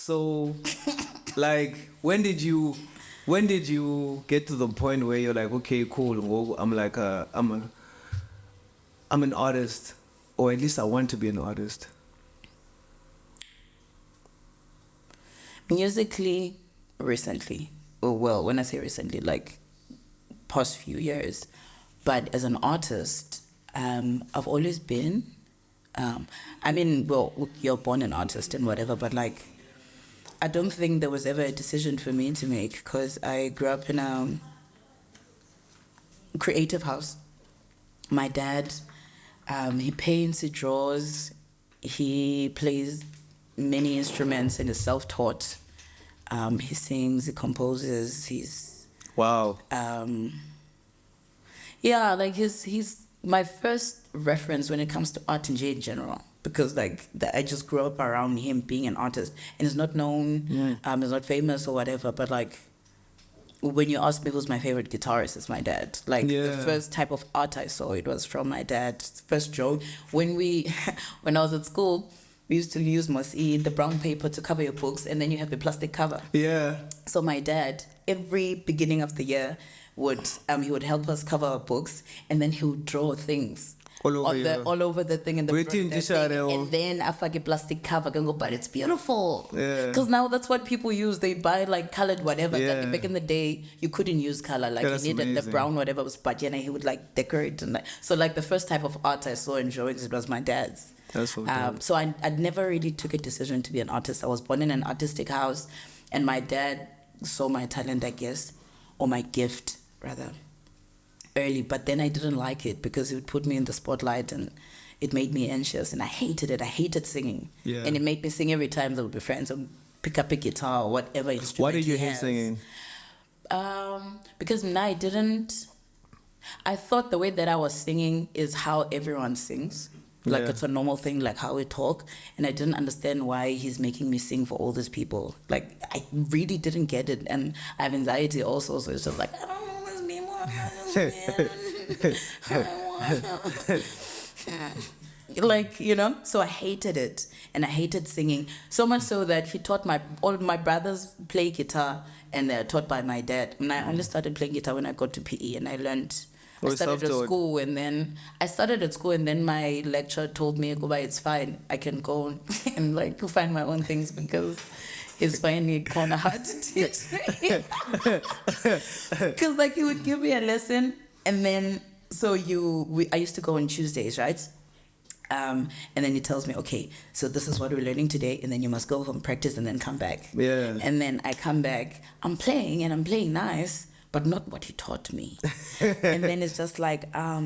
So, like, when did you get to the point where you're like, okay, cool, I'm like, I'm an artist, or at least I want to be an artist? Musically, recently. Oh, well, when I say recently, like past few years. But as an artist, I've always been. I mean, well, look, you're born an artist and whatever, but like, I don't think there was ever a decision for me to make because I grew up in a creative house. My dad, he paints, he draws, he plays many instruments and is self-taught. He sings, he composes, he's... Wow. Yeah, like he's my first reference when it comes to art in general. Because like I just grew up around him being an artist, and he's not known, he's not famous or whatever. But like, when you ask me who's my favorite guitarist, it's my dad. Like the first type of art I saw, it was from my dad. First joke when I was at school, we used to use the brown paper to cover your books, and then you have the plastic cover. Yeah. So my dad, every beginning of the year, he would help us cover our books, and then he would draw things. All over the thing in the and then I fucking plastic cover can go, but it's beautiful. Yeah. Because now that's what people use. They buy like colored whatever. Yeah. Like back in the day, you couldn't use color. Like you needed the brown whatever was, but he would like decorate and like. So like the first type of art I saw in drawings, it was my dad's. That's so so I never really took a decision to be an artist. I was born in an artistic house, and my dad saw my talent, I guess, or my gift rather, early, but then I didn't like it because it would put me in the spotlight and it made me anxious, and I hated it. I hated singing. Yeah. And it made me sing every time there would be friends or pick up a guitar or whatever instrument. Why did you hate singing? Because I thought the way that I was singing is how everyone sings. Like it's a normal thing, like how we talk. And I didn't understand why he's making me sing for all these people. Like I really didn't get it. And I have anxiety also, so it's just like, I don't know what's me more. Like, so I hated it, and I hated singing so much so that he taught all my brothers play guitar, and they're taught by my dad. And I only started playing guitar when I got to PE, and I learned. I started at school, and then my lecturer told me, "Go by, it's fine. I can go and like find my own things because it's finally kind of hard to teach." Because like he would give me a lesson, and then I used to go on Tuesdays, right? And then he tells me, okay, so this is what we're learning today, and then you must go home, practice, and then come back. Yeah. And then I come back, I'm playing nice, but not what he taught me. And then it's just like, at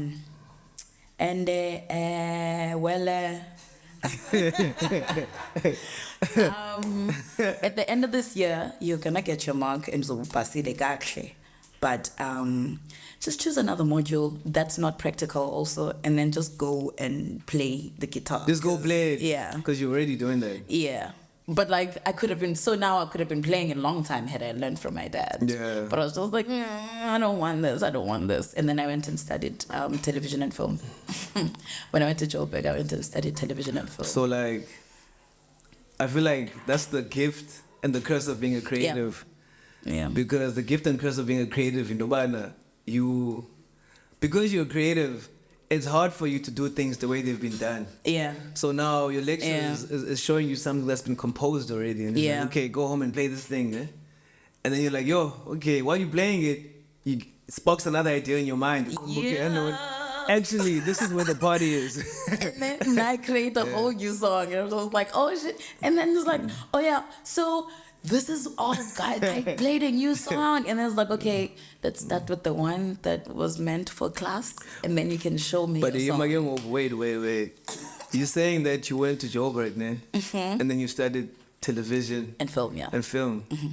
the end of this year, you're gonna get your mark and but just choose another module that's not practical also, and then just go and play the guitar. Just go play it. Yeah. Because you're already doing that. Yeah. But like I could have been playing a long time had I learned from my dad. Yeah. But I was just like, I don't want this. And then I went and studied television and film. When I went to Joburg, I went and studied television and film. So like, I feel like that's the gift and the curse of being a creative. Yeah. Because the gift and curse of being a creative, because you're creative, it's hard for you to do things the way they've been done. Yeah. So now your lecture is showing you something that's been composed already. And it's like, okay, go home and play this thing. Eh? And then you're like, yo, okay, while you're playing it, it sparks another idea in your mind. Yeah. Okay, I know it. Actually, this is where the party is. And then I create a whole new song. And I was like, oh shit. And then it's like, oh yeah, so this is all guys. I played a new song, and I was like, okay, let's start with the one that was meant for class, and then you can show me. But your song. Wait. You're saying that you went to Joburg, and then you studied television and film, Mm-hmm.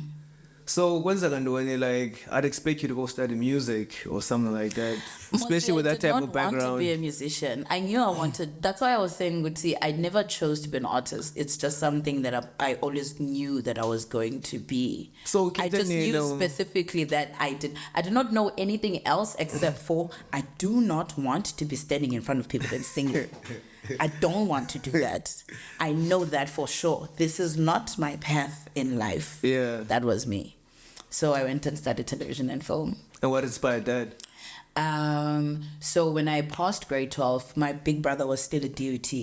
So when's that going to like? I'd expect you to go study music or something like that, especially with that type of background. I want to be a musician. I knew I wanted. That's why I was saying, I never chose to be an artist. It's just something that I always knew that I was going to be. So I just knew specifically that I did not know anything else except for I do not want to be standing in front of people and singing. I don't want to do that. I know that for sure. This is not my path in life. Yeah. That was me. So I went and studied television and film. And what inspired that? So when I passed grade 12, my big brother was still at DOT.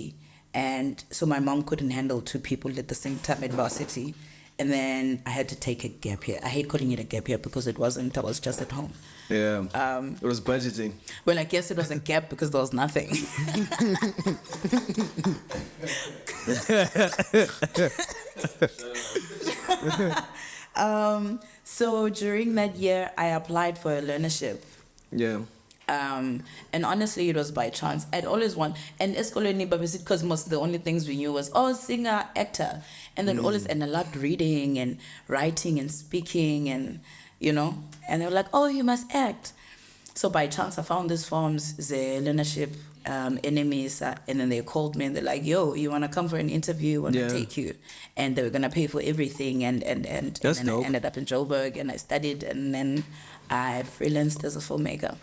And so my mom couldn't handle two people at the same time at varsity. And then I had to take a gap year. I hate calling it a gap year because it wasn't. I was just at home. Yeah. It was budgeting. Well, I guess it was a gap because there was nothing. So during that year, I applied for a learnership. Yeah. And honestly, it was by chance. I'd always want, and eskoleni babisit because most of the only things we knew was singer, actor, and then and I loved reading and writing and speaking and and they were like, you must act. So by chance, I found these forms, the learnership, enemies, and then they called me and they're like, yo, you want to come for an interview? I want to take you. And they were going to pay for everything. And That's then I dope. ended up in Joburg and I studied and then I freelanced as a filmmaker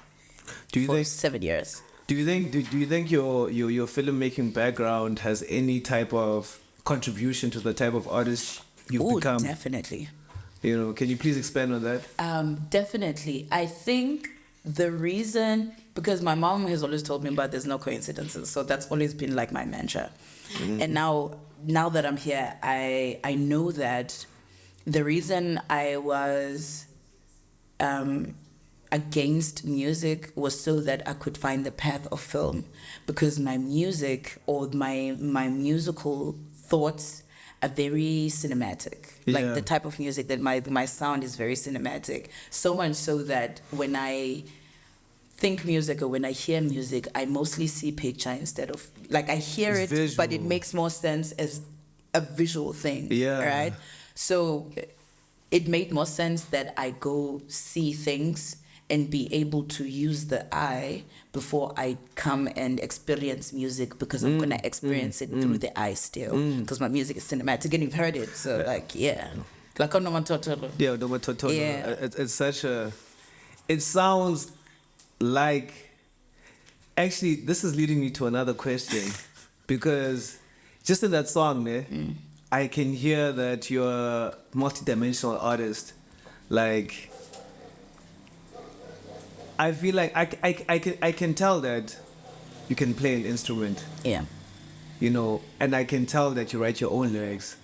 for 7 years. Do you think your filmmaking background has any type of contribution to the type of artist you've become? Definitely. Can you please expand on that? Definitely. I think the reason, because my mom has always told me about there's no coincidences, so that's always been like my mantra. Mm-hmm. And now that I'm here, I know that the reason I was against music was so that I could find the path of film, because my music or my musical thoughts are very cinematic. Yeah. Like the type of music that my sound is very cinematic. So much so that when I think music or when I hear music, I mostly see picture instead of, like, I hear it's it, visual. but it makes more sense as a visual thing. Yeah. Right? So it made more sense that I go see things and be able to use the eye before I come and experience music, because I'm going to experience it through the eye still, because my music is cinematic and you've heard it. So like, yeah. Like on Totoro. Yeah, Totoro. Yeah. It's such a... It sounds like... Actually, this is leading me to another question, because just in that song, I can hear that you're a multi-dimensional artist. Like... I feel like I can tell that you can play an instrument. Yeah. And I can tell that you write your own lyrics,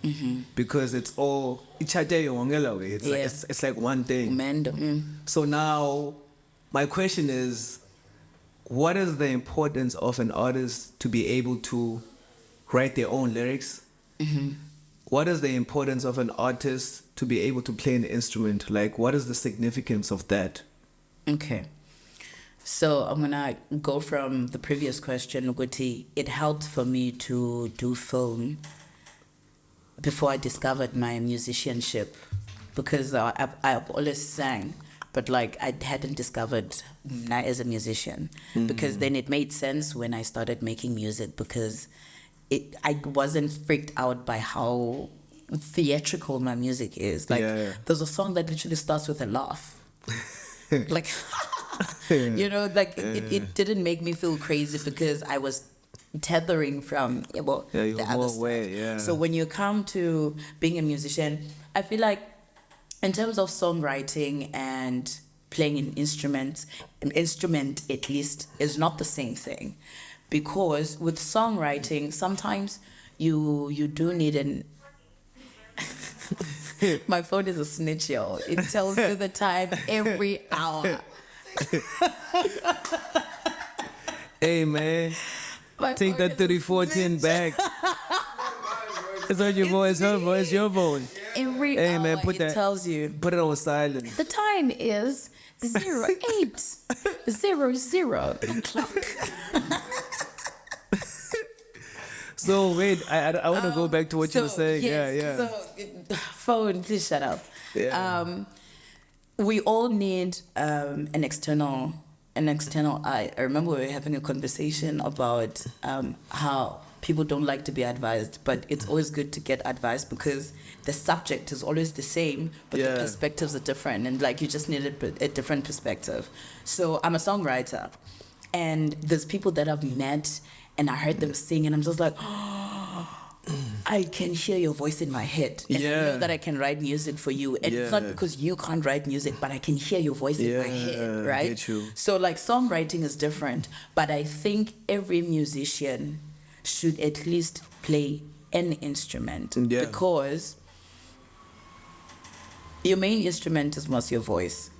because it's all it's like one thing. So now my question is, what is the importance of an artist to be able to write their own lyrics? What is the importance of an artist to be able to play an instrument? Like, what is the significance of that? Okay. So I'm going to go from the previous question, Guti. It helped for me to do film before I discovered my musicianship, because I always sang, but like I hadn't discovered not as a musician, because then it made sense when I started making music, because I wasn't freaked out by how theatrical my music is. Like there's a song that literally starts with a laugh. Like... it didn't make me feel crazy, because I was tethering from the other stuff. So when you come to being a musician, I feel like in terms of songwriting and playing an instrument at least is not the same thing, because with songwriting sometimes you do need an my phone is a snitch, y'all. It tells you the time every hour. Hey man, take that 3410 back. It's on your voice, her voice, your voice. Every hour man, it tells you. Put it on silent. The time is 0800 o'clock. So wait, I want to go back to what you were saying. Yes, So phone, please shut up. Yeah. We all need an external eye. I remember we were having a conversation about how people don't like to be advised, but it's always good to get advice, because the subject is always the same, but the perspectives are different, and like you just need a different perspective. So I'm a songwriter, and there's people that I've met, and I heard them sing, and I'm just like, I can hear your voice in my head. And I know that I can write music for you. And it's not because you can't write music, but I can hear your voice in my head, right? Get you. So like songwriting is different, but I think every musician should at least play an instrument because your main instrument is most your voice.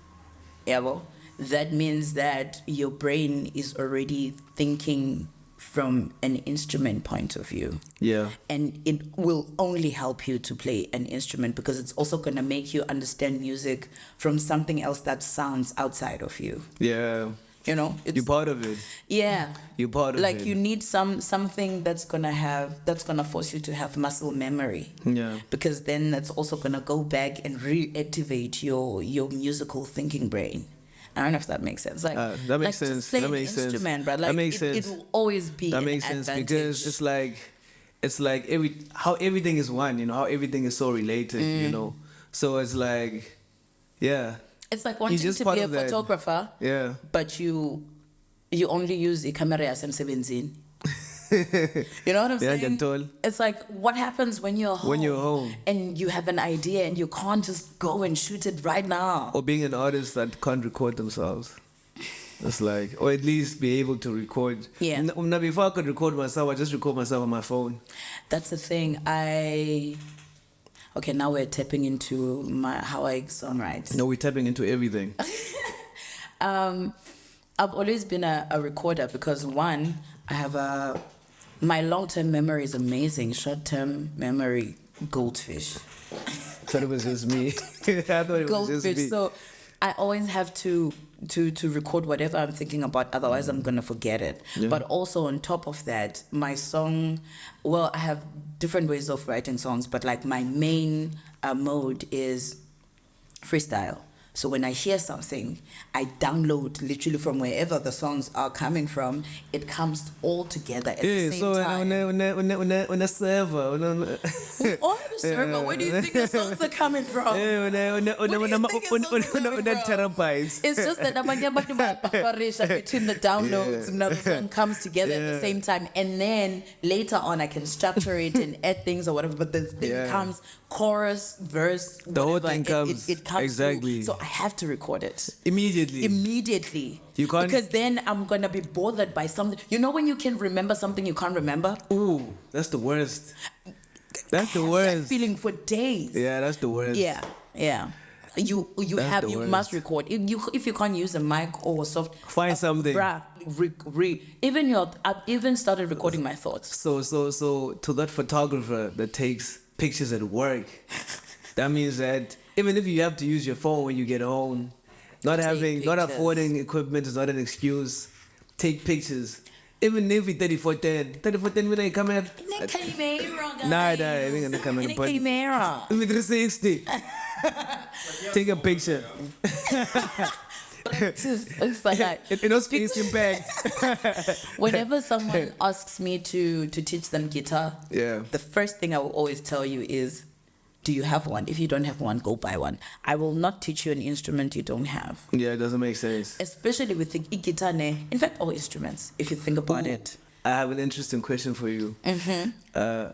Yeah, well, that means that your brain is already thinking from an instrument point of view. Yeah. And it will only help you to play an instrument because it's also going to make you understand music from something else that sounds outside of you. Yeah. You know, you're part of it. Yeah. You're part of it. Like you need something that's gonna force you to have muscle memory. Yeah. Because then that's also gonna go back and reactivate your musical thinking brain. I don't know if that makes sense. Like that makes sense. Just play that makes an sense. instrument, but like that makes sense. It will always be that an makes sense advantage. because it's like how everything is one. You know how everything is so related. You know, so it's like, yeah. It's like wanting to be a photographer. Yeah. But you only use the camera as M17. You know what I'm saying? It's like, what happens when you're home? When you're home. And you have an idea and you can't just go and shoot it right now. Or being an artist that can't record themselves. It's like, or at least be able to record. Yeah. Now, before I could record myself, I just record myself on my phone. That's the thing. Okay, now we're tapping into how I songwrite. No, we're tapping into everything. I've always been a recorder because one, I have my long-term memory is amazing. Short-term memory, goldfish. I thought it was just me. I thought it was just me. So I always have to record whatever I'm thinking about, otherwise I'm gonna forget it. Yeah. But also on top of that, my song, well, I have different ways of writing songs, but like my main mode is freestyle. So when I hear something, I download literally from wherever the songs are coming from. It comes all together at the same time. On a server. On the server, where do you think the songs are coming from? Terabytes. It's just that between the downloads, another song comes together at the same time. And then later on, I can structure it and add things or whatever. But the thing comes, chorus, verse, the whole thing comes. It comes exactly. Through. So I have to record it immediately. You can't, because then I'm gonna be bothered by something. You know when you can remember something you can't remember? Ooh, that's the worst. That's the worst. That feeling for days. Yeah, that's the worst. Yeah. You must record. If you can't use a mic or soft, find something. I've even started recording my thoughts. So to that photographer that takes pictures at work, that means that even if you have to use your phone when you get home, not affording equipment is not an excuse. Take pictures. Even if it's 3410 when I come here. Nah, I think I'm coming. But with 360, take a picture. It's like that. It no space impact. Whenever someone asks me to teach them guitar, the first thing I will always tell you is, do you have one? If you don't have one, go buy one. I will not teach you an instrument you don't have. Yeah, it doesn't make sense. Especially with the guitar. In fact, all instruments, if you think about it. I have an interesting question for you. Mm-hmm.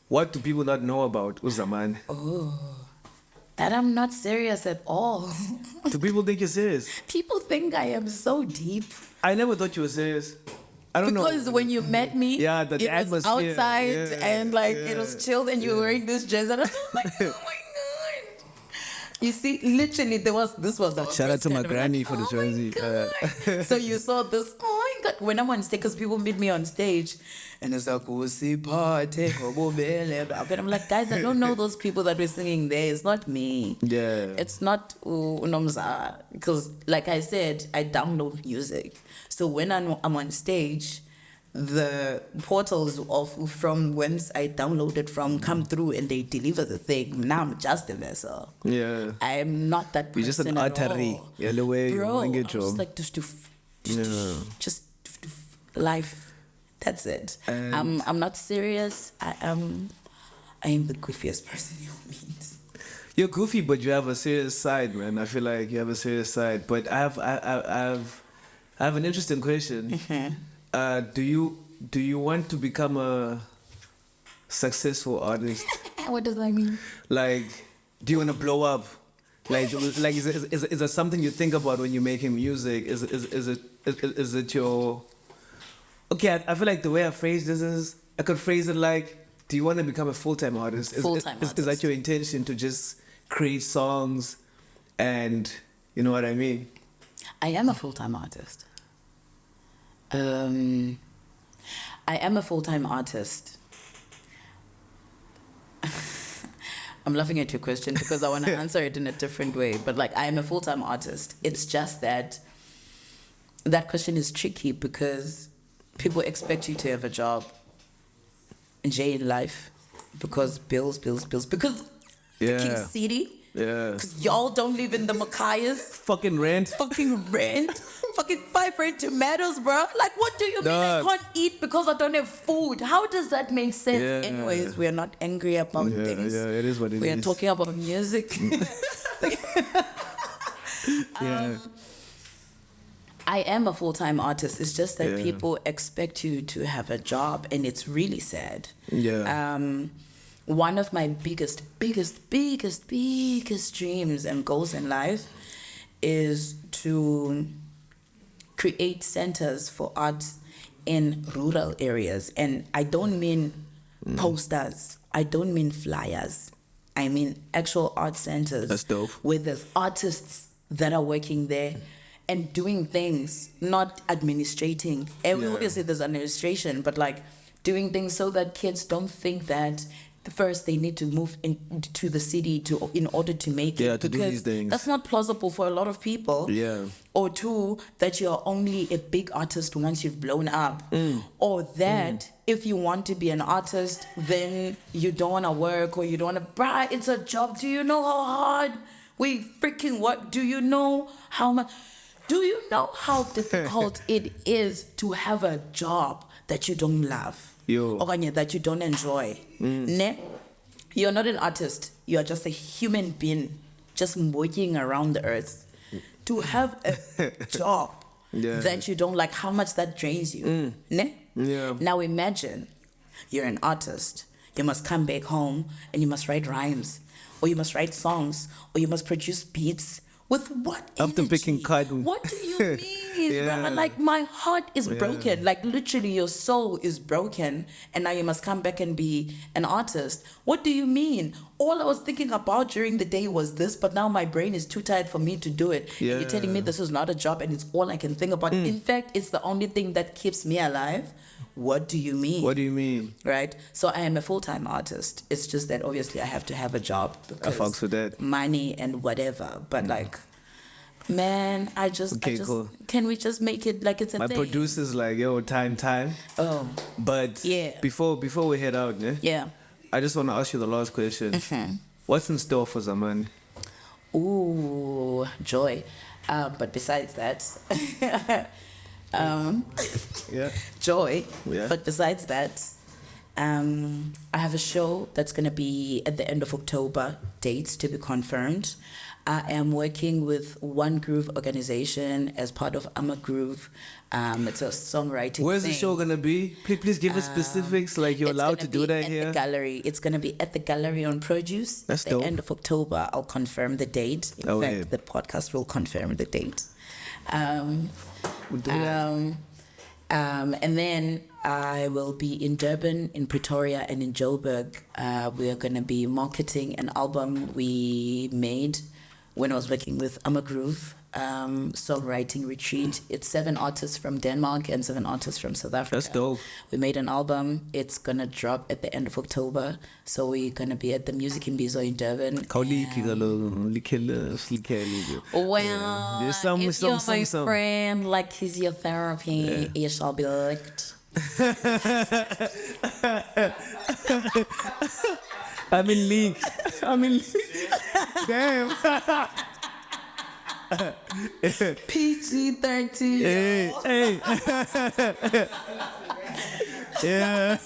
What do people not know about Zamani? Oh, that I'm not serious at all. Do people think you're serious? People think I am so deep. I never thought you were serious. I don't know. Because when you met me, the it atmosphere was outside and it was chilled and you were wearing this dress and I was like, oh my God. You see, literally this was the shout out to my granny for the jersey. So you saw this, oh my God. When I'm on stage, because people meet me on stage and it's like, oh, see, party, but I'm like, guys, I don't know those people that were singing there. It's not me. Yeah. It's not Unomza. Because like I said, I download music. So when I'm on stage, the portals from whence I downloaded from come through and they deliver the thing. Now I'm just a vessel. Yeah. I am not that person. You're just an artery. Bro, I'm just like, just life. That's it. I'm not serious. I am the goofiest person you'll meet. You're goofy, but you have a serious side, man. I feel like you have a serious side. But I have an interesting question. Mm-hmm. Do you you want to become a successful artist? What does that mean? Like, do you want to blow up? Like is there something you think about when you're making music? Is it your... Okay, I feel like the way I phrase this is, I could phrase it like, do you want to become a full-time artist? Is that your intention, to just create songs and, you know what I mean? I am a full-time artist. I am a full-time artist. I'm laughing at your question because I want to answer it in a different way. But like, I am a full-time artist. It's just that question is tricky because people expect you to have a job in life because bills. Because King City. Yeah. Because y'all don't live in the Macayas. Fucking rent. Fucking 5 rand tomatoes, bro. Like, what do you mean I can't eat because I don't have food? How does that make sense? Yeah. Anyways, we are not angry about things. Yeah, it is what it is. We are talking about music. I am a full-time artist. It's just that people expect you to have a job, and it's really sad. Yeah. One of my biggest dreams and goals in life is to create centers for arts in rural areas. And I don't mean posters. I don't mean flyers. I mean actual art centers. That's dope. Where there's artists that are working there and doing things, not administrating. Obviously there's administration, but like doing things so that kids don't think that first they need to move into the city in order to make it. Yeah, to do these things. That's not plausible for a lot of people. Yeah. Or two, that you're only a big artist once you've blown up. Or that if you want to be an artist, then you don't want to work, or you don't want to... Bruh, it's a job. Do you know how hard we freaking work? Do you know how much... Do you know how difficult it is to have a job that you don't love? Or that you don't enjoy? Ne? You're not an artist. You're just a human being just working around the earth. To have a job that you don't like, how much that drains you. Ne? Yeah. Now imagine you're an artist. You must come back home and you must write rhymes, or you must write songs, or you must produce beats. With what After energy? picking cotton. What do you mean? Bro? Like, my heart is broken. Like, literally your soul is broken, and now you must come back and be an artist. What do you mean? All I was thinking about during the day was this, but now my brain is too tired for me to do it. Yeah. You're telling me this is not a job and it's all I can think about. In fact, it's the only thing that keeps me alive. What do you mean? What do you mean? Right? So I am a full-time artist. It's just that obviously I have to have a job I fucks with that. Money and whatever. But like, man, cool. Can we just make it like it's a My thing? producer's like, yo, time. Oh. But before we head out, I just want to ask you the last question. What's in store for Zamani? Ooh, joy. But besides that, joy. Yeah. But besides that, I have a show that's going to be at the end of October, dates to be confirmed. I am working with One Groove organization as part of I'm a Groove. It's a songwriting Where's thing. the show going to be? Please give us specifics, like you're allowed to do that here. The gallery. It's going to be at the gallery on Produce. That's at the dope. end of October. I'll confirm the date. In fact, the podcast will confirm the date. We'll do that. And then I will be in Durban, in Pretoria, and in Joburg. We are going to be marketing an album we made when I was working with I'm a Groove songwriting retreat. It's 7 artists from Denmark and 7 artists from South Africa. That's dope. We made an album. It's going to drop at the end of October. So we're going to be at the Music in Bizo in Durban. Well, if you're my friend, like he's your therapy, you shall be licked. I'm in league. Damn. PG-13. Hey. Yeah.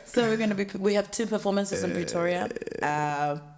So we have 2 performances in Pretoria.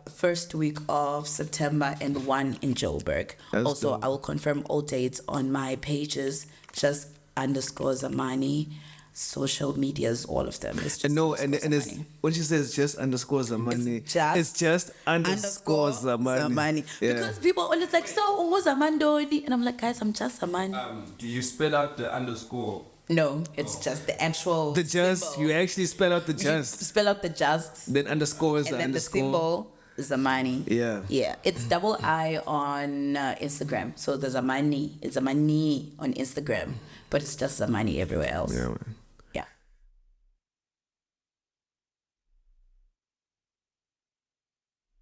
First week of September and 1 in Joburg. That's also, dope. I will confirm all dates on my pages, just _Zamani. social medias, all of them. It's just and it's when she says just underscore Zamani, it's just underscore Zamani. Yeah. Because people always like, so what's Zamani? And I'm like, guys, I'm just Zamani. Do you spell out the underscore? No, it's just the actual the just symbol. You actually spell out the just. You spell out the just. Then underscores and the then underscore. The symbol Zamani. Yeah. It's double I on Instagram. So the Zamani, it's Zamani on Instagram, but it's just Zamani everywhere else. Yeah, man.